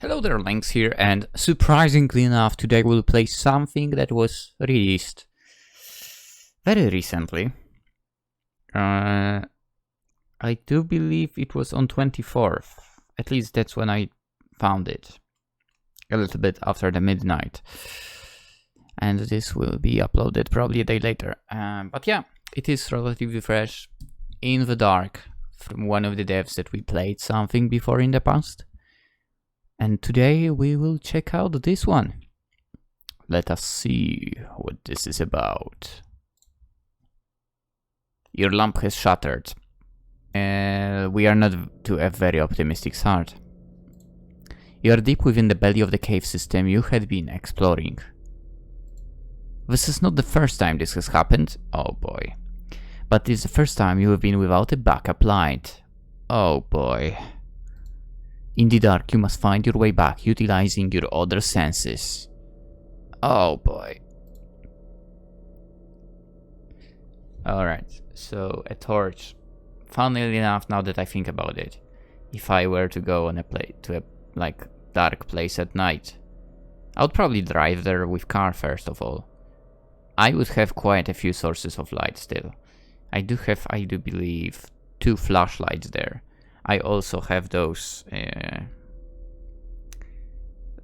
Hello there, Lynx here, and surprisingly enough, today we'll play something that was released very recently. I do believe it was on 24th. At least that's when I found it. A little bit after the midnight. And this will be uploaded probably a day later. But yeah, it is relatively fresh, in the dark, from one of the devs that we played something before in the past. And today we will check out this one. Let us see what this is about. Your lamp has shattered. We are not to a very optimistic start. You are deep within the belly of the cave system you had been exploring. This is not the first time this has happened. Oh boy. But it's the first time you have been without a backup light. Oh boy. In the dark, you must find your way back, utilizing your other senses. Oh boy. Alright, so a torch. Funnily enough, now that I think about it, if I were to go on a dark place at night, I would probably drive there with car first of all. I would have quite a few sources of light still. I do believe, 2 flashlights there. I also have those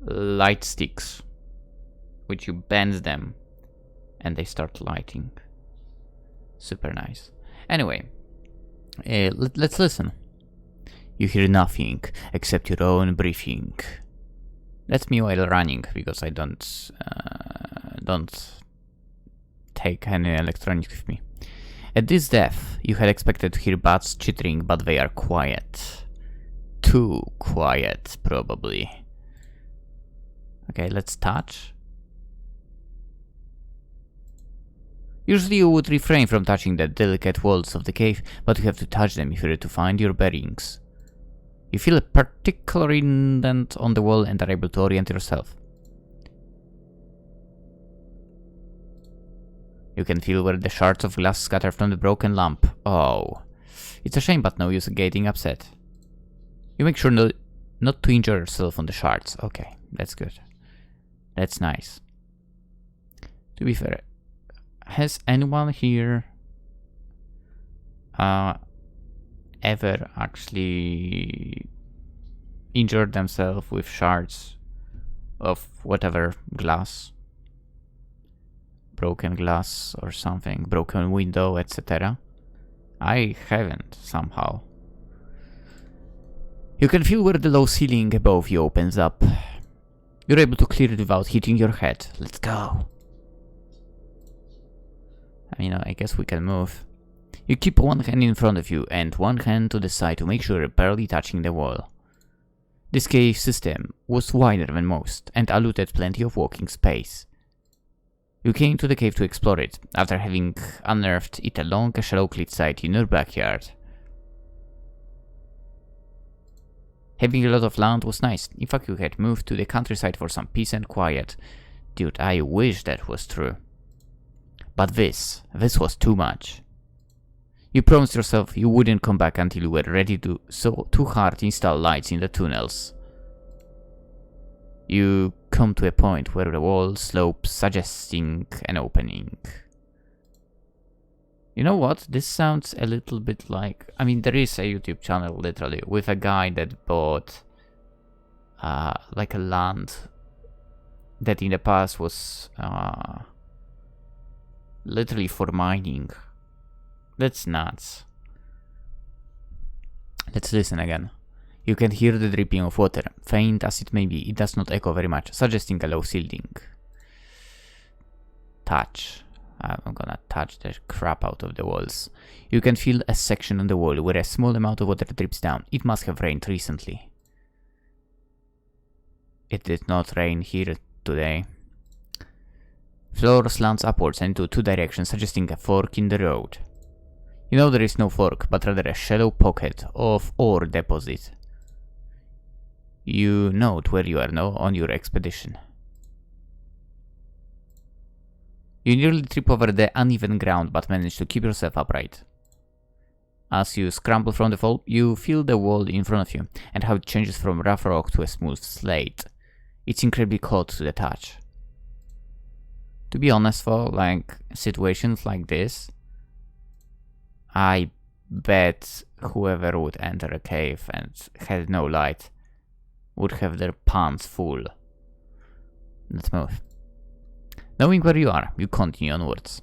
light sticks, which you bend them and they start lighting. Super nice. Anyway, let's listen. You hear nothing except your own breathing. That's me while running, because I don't take any electronics with me. At this depth, you had expected to hear bats chittering, but they are quiet. Too quiet, probably. Okay, let's touch. Usually you would refrain from touching the delicate walls of the cave, but you have to touch them if you're to find your bearings. You feel a particular indent on the wall and are able to orient yourself. You can feel where the shards of glass scatter from the broken lamp. Oh. It's a shame, but no use getting upset. You make sure not to injure yourself on the shards. Okay, that's good. That's nice. To be fair, has anyone here ever actually injured themselves with shards of whatever glass? Broken glass or something, broken window, etc. I haven't, somehow. You can feel where the low ceiling above you opens up. You're able to clear it without hitting your head. Let's go. I guess we can move. You keep one hand in front of you and one hand to the side to make sure you're barely touching the wall. This cave system was wider than most and allotted plenty of walking space. You came to the cave to explore it, after having unearthed it along a shallow cliff side in your backyard. Having a lot of land was nice. In fact, you had moved to the countryside for some peace and quiet. Dude, I wish that was true. But this was too much. You promised yourself you wouldn't come back until you were ready to hard install lights in the tunnels. You come to a point where the wall slopes, suggesting an opening. You know what? This sounds a little bit like... there is a YouTube channel, literally, with a guy that bought like a land that in the past was literally for mining. That's nuts. Let's listen again. You can hear the dripping of water. Faint as it may be, it does not echo very much, suggesting a low ceiling. Touch. I'm gonna touch the crap out of the walls. You can feel a section on the wall where a small amount of water drips down. It must have rained recently. It did not rain here today. Floor slants upwards into 2 directions, suggesting a fork in the road. You know there is no fork, but rather a shallow pocket of ore deposit. You note where you are now on your expedition. You nearly trip over the uneven ground, but manage to keep yourself upright. As you scramble from the fall, you feel the wall in front of you, and how it changes from rough rock to a smooth slate. It's incredibly cold to the touch. To be honest, for like situations like this, I bet whoever would enter a cave and had no light would have their pants full. Let's move. Knowing where you are, you continue onwards.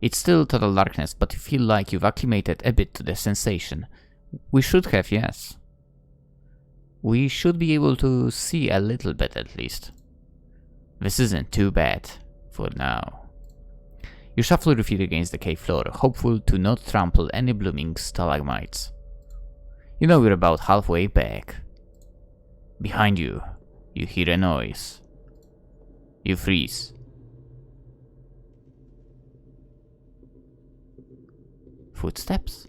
It's still total darkness, but you feel like you've acclimated a bit to the sensation. We should have, yes. We should be able to see a little bit at least. This isn't too bad for now. You shuffle your feet against the cave floor, hopeful to not trample any blooming stalagmites. You know you're about halfway back. Behind you, you hear a noise. You freeze. Footsteps?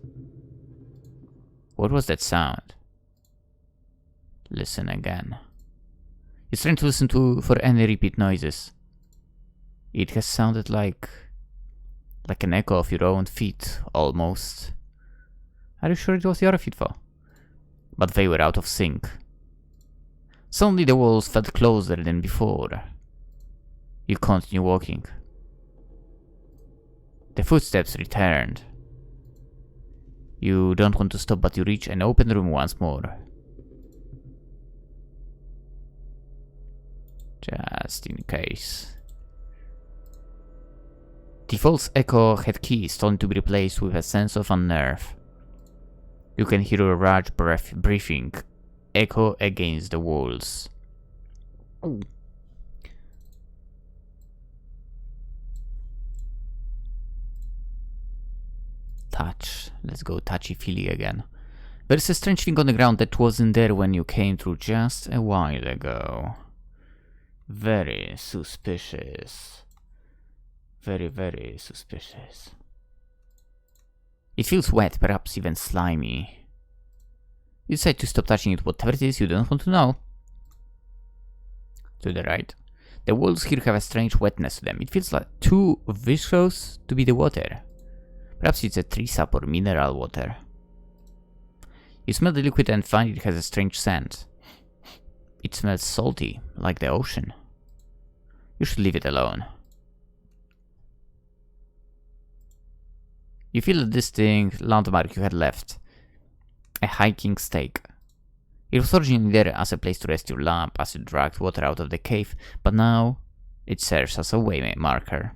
What was that sound? Listen again. You're trying to listen for any repeat noises. It has sounded like an echo of your own feet, almost. Are you sure it was your feet, though? But they were out of sync. Suddenly the walls felt closer than before. You continue walking. The footsteps returned. You don't want to stop, but you reach an open room once more. Just in case. The false echo had keys, only to be replaced with a sense of unnerve. You can hear a large breathing echo against the walls. Ooh. Touch. Let's go touchy-feely again. There's a strange thing on the ground that wasn't there when you came through just a while ago. Very suspicious. Very, very suspicious. It feels wet, perhaps even slimy. You decide to stop touching it, whatever it is you don't want to know. To the right. The walls here have a strange wetness to them. It feels like too viscous to be the water. Perhaps it's a tree sap or mineral water. You smell the liquid and find it has a strange scent. It smells salty, like the ocean. You should leave it alone. You feel a distinct landmark you had left. A hiking stake. It was originally there as a place to rest your lamp as you dragged water out of the cave, but now it serves as a way marker.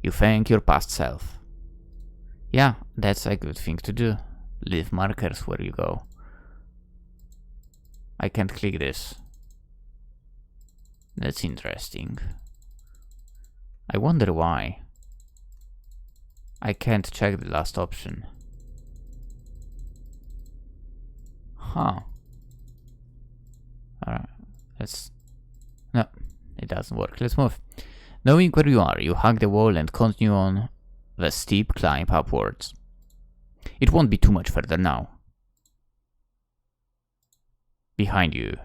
You thank your past self. Yeah, that's a good thing to do. Leave markers where you go. I can't click this. That's interesting. I wonder why. I can't check the last option. Huh. Alright, let's... No, it doesn't work. Let's move. Knowing where you are, you hug the wall and continue on the steep climb upwards. It won't be too much further now. Behind you,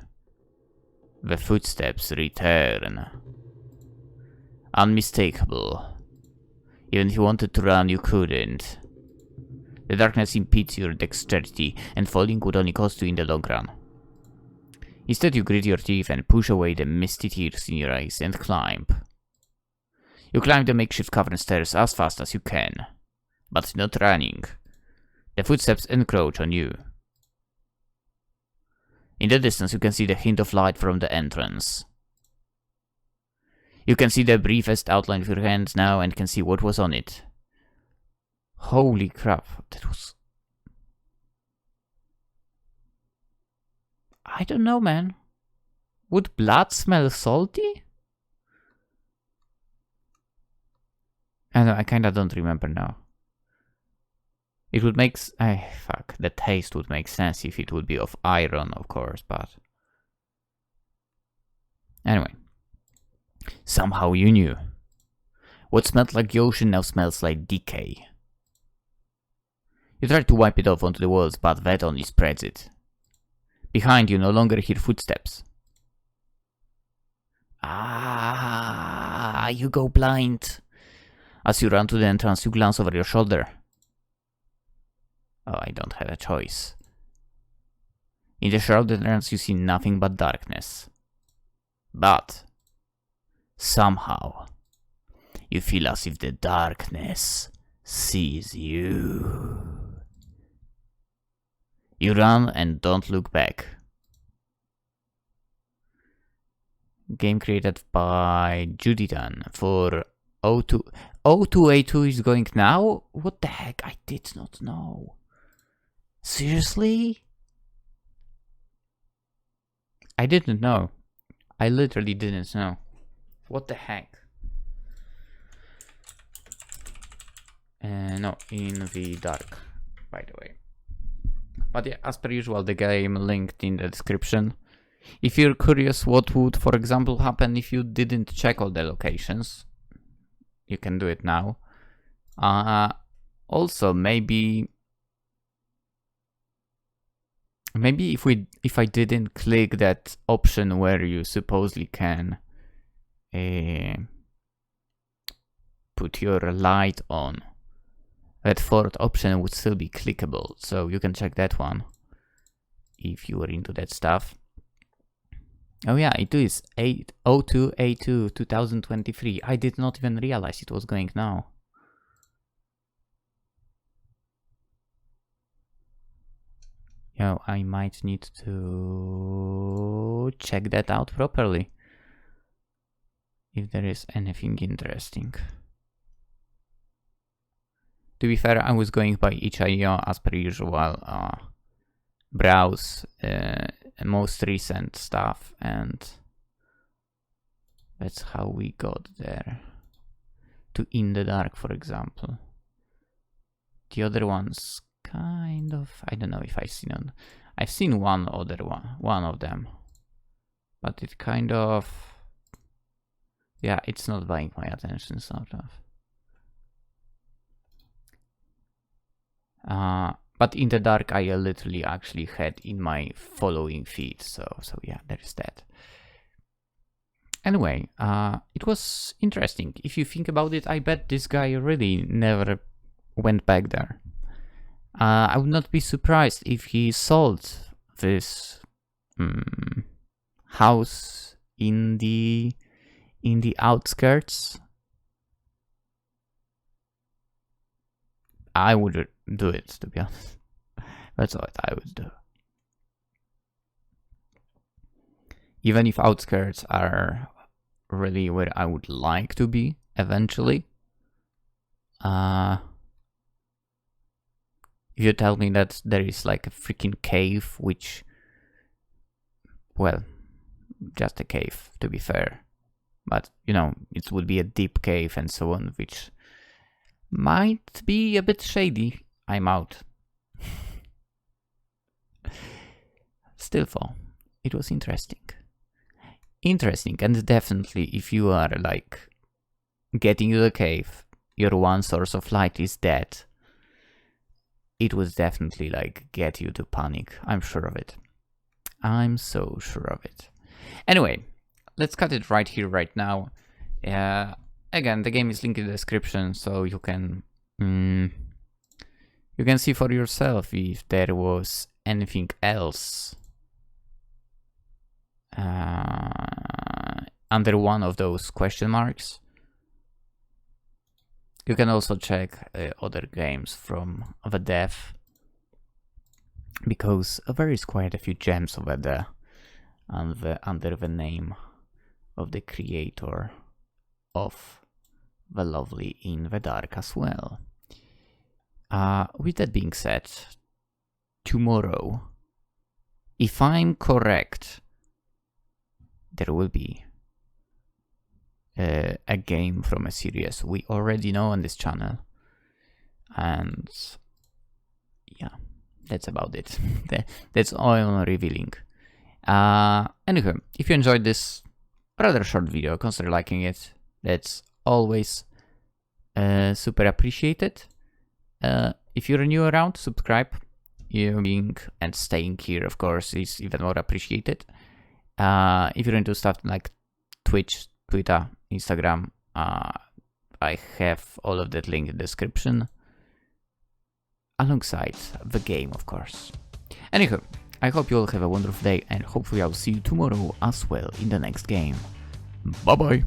the footsteps return. Unmistakable. Even if you wanted to run, you couldn't. The darkness impedes your dexterity, and falling would only cost you in the long run. Instead, you grit your teeth and push away the misty tears in your eyes and climb. You climb the makeshift cavern stairs as fast as you can, but not running. The footsteps encroach on you. In the distance, you can see the hint of light from the entrance. You can see the briefest outline of your hand now and can see what was on it. Holy crap, that was... I don't know, man. Would blood smell salty? I kinda don't remember now. It would make... fuck. The taste would make sense if it would be of iron, of course, but... Anyway. Somehow you knew. What smelled like the ocean now smells like decay. You try to wipe it off onto the walls, but that only spreads it. Behind you no longer hear footsteps. You go blind. As you run to the entrance, you glance over your shoulder. Oh, I don't have a choice. In the Shrouded you see nothing but darkness. But somehow you feel as if the darkness sees you. You run and don't look back. Game created by Judithan for O2. O2A2 is going now? What the heck? I did not know. Seriously? I didn't know. I literally didn't know. What the heck? No, in the dark, by the way. But yeah, as per usual, the game linked in the description. If you're curious what would, for example, happen if you didn't check all the locations, you can do it now. Also, maybe if I didn't click that option where you supposedly can put your light on, that fourth option would still be clickable. So you can check that one if you were into that stuff. Oh yeah, it is 802A2 2023. I did not even realize it was going now. Yo, I might need to check that out properly. If there is anything interesting. To be fair, I was going by itch.io as per usual. Browse most recent stuff, and that's how we got there. To In the Dark, for example. The other ones kind of, I don't know if I've seen one of them, but it kind of, yeah, it's not buying my attention sort of. But In the Dark I literally actually had in my following feed, so yeah, there is that. Anyway, it was interesting. If you think about it, I bet this guy really never went back there. I would not be surprised if he sold this house in the outskirts. I would do it, to be honest. That's what I would do. Even if outskirts are really where I would like to be eventually. If you tell me that there is like a freaking cave, which, well, just a cave to be fair, but you know, it would be a deep cave and so on, which might be a bit shady, I'm out. Still though, it was interesting. Interesting, and definitely if you are like getting to the cave, your one source of light is dead, it would definitely like get you to panic. I'm sure of it. I'm so sure of it. Anyway, let's cut it right here, right now. Again, the game is linked in the description, so you can see for yourself if there was anything else under one of those question marks. You can also check other games from the dev, because there is quite a few gems over there under the name of the creator of the lovely In the Dark as well. With that being said, tomorrow, if I'm correct, there will be a game from a series we already know on this channel, and yeah, that's about it. That's all I'm revealing. Anyway, if you enjoyed this rather short video, consider liking it. That's always super appreciated. If you're new around, subscribe. You being and staying here, of course, is even more appreciated. If you're into stuff like Twitch, Twitter, Instagram, I have all of that linked in the description. alongside the game, of course. Anyhow, I hope you all have a wonderful day, and hopefully I'll see you tomorrow as well in the next game. Bye bye!